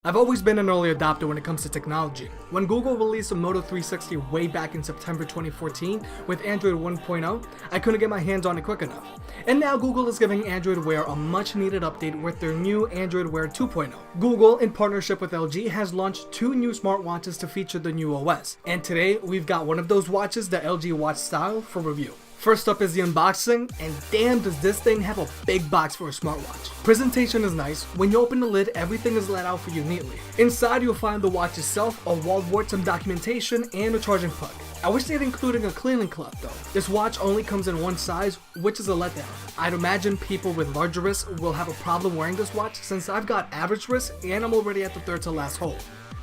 I've always been an early adopter when it comes to technology. When Google released the Moto 360 way back in September 2014 with Android 1.0, I couldn't get my hands on it quick enough. And now Google is giving Android Wear a much needed update with their new Android Wear 2.0. Google, in partnership with LG, has launched 2 new smartwatches to feature the new OS. And today, we've got one of those watches, the LG Watch Style, for review. First up is the unboxing, and damn does this thing have a big box for a smartwatch. Presentation is nice. When you open the lid, everything is laid out for you neatly. Inside you'll find the watch itself, a wall board, some documentation, and a charging plug. I wish they'd included a cleaning cloth though. This watch only comes in one size, which is a letdown. I'd imagine people with larger wrists will have a problem wearing this watch since I've got average wrists and I'm already at the third to last hole.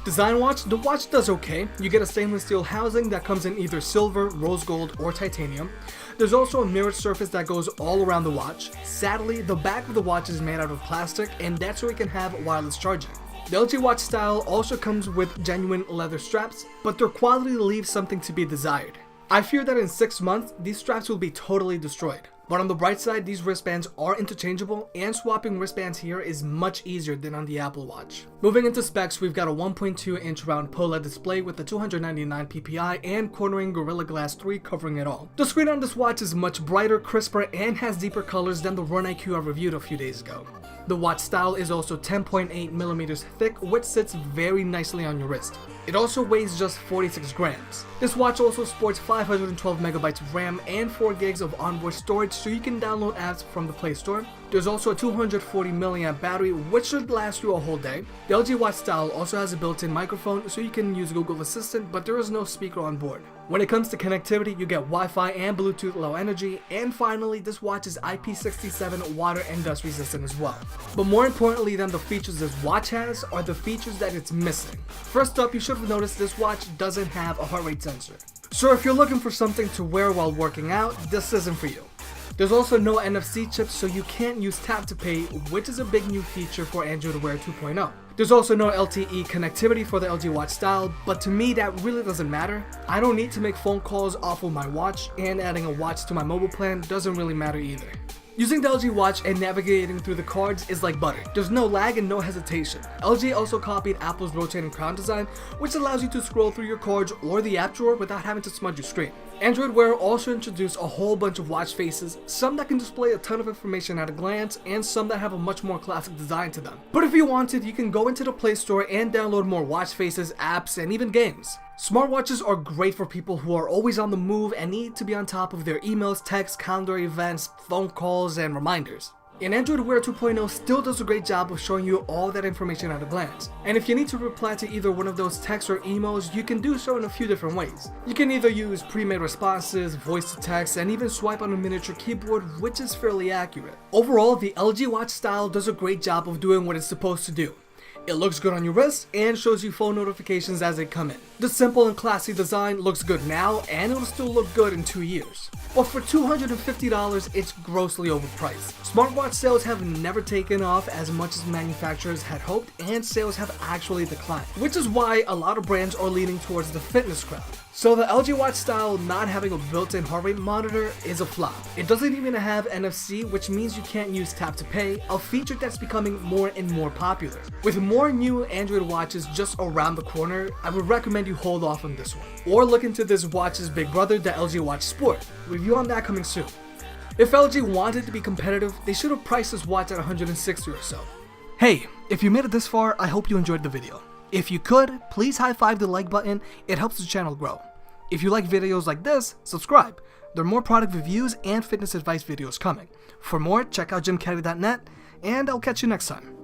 Design-wise, the watch does okay. You get a stainless steel housing that comes in either silver, rose gold, or titanium. There's also a mirrored surface that goes all around the watch. Sadly, the back of the watch is made out of plastic, and that's so we can have wireless charging. The LG Watch Style also comes with genuine leather straps, but their quality leaves something to be desired. I fear that in 6 months, these straps will be totally destroyed. But on the bright side, these wristbands are interchangeable, and swapping wristbands here is much easier than on the Apple Watch. Moving into specs, we've got a 1.2-inch round POLED display with a 299 ppi and cornering Gorilla Glass 3 covering it all. The screen on this watch is much brighter, crisper, and has deeper colors than the Run IQ I reviewed a few days ago. The watch style is also 10.8mm thick, which sits very nicely on your wrist. It also weighs just 46 grams. This watch also sports 512 megabytes of RAM and 4 gigs of onboard storage, so you can download apps from the Play Store. There's also a 240 mAh battery, which should last you a whole day. The LG Watch Style also has a built-in microphone, so you can use Google Assistant, but there is no speaker on board. When it comes to connectivity, you get Wi-Fi and Bluetooth Low Energy, and finally, this watch is IP67 water and dust resistant as well. But more importantly than the features this watch has are the features that it's missing. First up, you should have noticed this watch doesn't have a heart rate sensor. So if you're looking for something to wear while working out, this isn't for you. There's also no NFC chip, so you can't use tap to pay, which is a big new feature for Android Wear 2.0. There's also no LTE connectivity for the LG Watch Style, but to me that really doesn't matter. I don't need to make phone calls off of my watch, and adding a watch to my mobile plan doesn't really matter either. Using the LG Watch and navigating through the cards is like butter. There's no lag and no hesitation. LG also copied Apple's rotating crown design, which allows you to scroll through your cards or the app drawer without having to smudge your screen. Android Wear also introduced a whole bunch of watch faces, some that can display a ton of information at a glance, and some that have a much more classic design to them. But if you wanted, you can go into the Play Store and download more watch faces, apps, and even games. Smartwatches are great for people who are always on the move and need to be on top of their emails, texts, calendar events, phone calls, and reminders. And Android Wear 2.0 still does a great job of showing you all that information at a glance. And if you need to reply to either one of those texts or emails, you can do so in a few different ways. You can either use pre-made responses, voice to text, and even swipe on a miniature keyboard, which is fairly accurate. Overall, the LG Watch Style does a great job of doing what it's supposed to do. It looks good on your wrist and shows you phone notifications as they come in. The simple and classy design looks good now, and it'll still look good in 2 years. But for $250, it's grossly overpriced. Smartwatch sales have never taken off as much as manufacturers had hoped, and sales have actually declined, which is why a lot of brands are leaning towards the fitness crowd. So the LG Watch Style not having a built-in heart rate monitor is a flop. It doesn't even have NFC, which means you can't use tap to pay, a feature that's becoming more and more popular. With more new Android watches just around the corner, I would recommend you hold off on this one. Or look into this watch's big brother, the LG Watch Sport. Review on that coming soon. If LG wanted to be competitive, they should have priced this watch at $160 or so. Hey, if you made it this far, I hope you enjoyed the video. If you could, please high-five the like button, it helps the channel grow. If you like videos like this, subscribe. There are more product reviews and fitness advice videos coming. For more, check out gymcaddy.net, and I'll catch you next time.